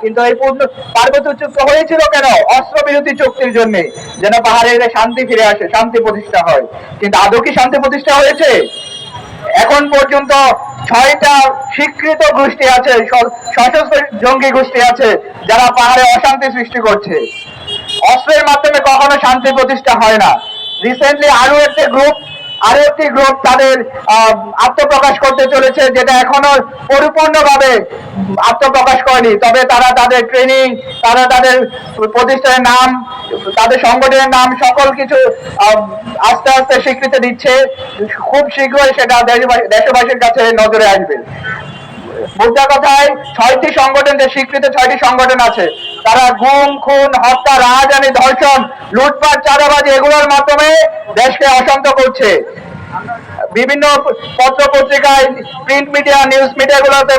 কিন্তু এই পার্বত্য চুক্তি হয়েছিল কেন? অস্ত্রবিরতি চুক্তির জন্য, যেন পাহাড়ে শান্তি ফিরে আসে, শান্তি প্রতিষ্ঠা হয়। কিন্তু আদৌ কি শান্তি প্রতিষ্ঠা হয়েছে? এখন পর্যন্ত 6টা স্বীকৃত গোষ্ঠী আছে, সশস্ত্র জঙ্গি গোষ্ঠী আছে, যারা পাহাড়ে অশান্তি সৃষ্টি করছে। অস্ত্রের মাধ্যমে কখনো শান্তি প্রতিষ্ঠা হয় না। রিসেন্টলি আরো একটি গ্রুপ তাদের আত্মপ্রকাশ করতে চলেছে, যেটা এখনো পরিপূর্ণভাবে আত্মপ্রকাশ করেনি। তবে তারা তাদের ট্রেনিং, তারা তাদের প্রতিষ্ঠানের নাম, তাদের সংগঠনের নাম, সকল কিছু আস্তে আস্তে স্বীকৃতি দিচ্ছে। খুব শীঘ্রই সেটা দেশবাসীর কাছে নজরে আসবে। মোদ্দা কথায় 6টি সংগঠন, যে স্বীকৃত 6টি সংগঠন আছে, তারা গুম, খুন, হত্যা, রাহাজানি, ধর্ষণ, লুটপাট, চাঁদাবাজি এগুলোর মাধ্যমে দেশকে অশান্ত করছে। বিভিন্ন পত্র পত্রিকায়, প্রিন্ট মিডিয়া, নিউজ মিডিয়াগুলোতে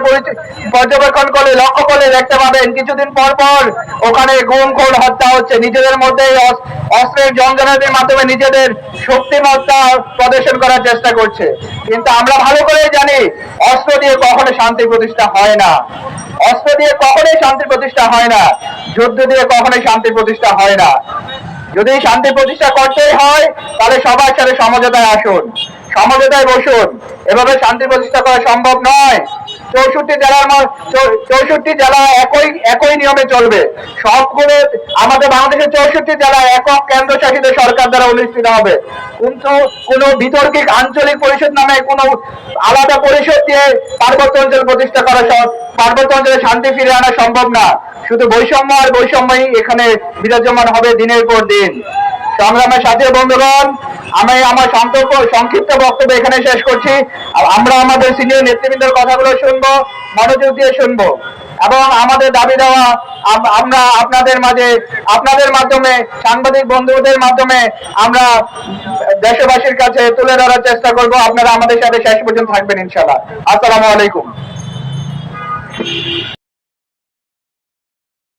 পর্যবেক্ষণ করলে, লক্ষ্য করলে দেখতে পাবেন কিছুদিন পর পর ওখানে গুম, খুন, হত্যা হচ্ছে। নিজেদের মধ্যেই অস্ত্রের জঞ্জানের মাধ্যমে নিজেদের শক্তিমত্তা প্রদর্শন করার চেষ্টা করছে। কিন্তু আমরা ভালো করেই জানি, অস্ত্র দিয়ে কখনো শান্তি প্রতিষ্ঠা হয় না। অস্ত্র দিয়ে কখনোই শান্তি প্রতিষ্ঠা হয় না। যুদ্ধ দিয়ে কখনোই শান্তি প্রতিষ্ঠা হয় না। যদি শান্তি প্রতিষ্ঠা করতেই হয়, তাহলে সবার সাথে সমঝোতায় আসুন, সমঝোতায় বসুন। এভাবে শান্তি প্রতিষ্ঠা করা সম্ভব নয়। 64 জেলা একই নিয়মে চলবে। সবগুলো আমাদের বাংলাদেশের 64 জেলা একক কেন্দ্রশাসিত সরকার দ্বারা অনুষ্ঠিত হবে। কিন্তু কোনো বিতর্কিক আঞ্চলিক পরিষদ নামে কোনো আলাদা পরিষদ দিয়ে পার্বত্য অঞ্চল প্রতিষ্ঠা করা, পার্বত্য অঞ্চলে শান্তি ফিরে আনা সম্ভব না। শুধু বৈষম্য আর বৈষম্যই এখানে বিরাজমান হবে দিনের পর দিন। সংগ্রামের সাথী বন্ধুগণ, আমি আমার সংক্ষিপ্ত বক্তব্য এখানে শেষ করছি। আমরা আমাদের সিনিয়র নেতৃবৃন্দের কথাগুলো শুনবো, মনোযোগ দিয়ে শুনবো, এবং আমাদের দাবি দেওয়া আমরা আপনাদের মাধ্যমে, সাংবাদিক বন্ধুদের মাধ্যমে আমরা দেশবাসীর কাছে তুলে ধরার চেষ্টা করব। আপনারা আমাদের সাথে শেষ পর্যন্ত থাকবেন ইনশাআল্লাহ। আসসালামু আলাইকুম।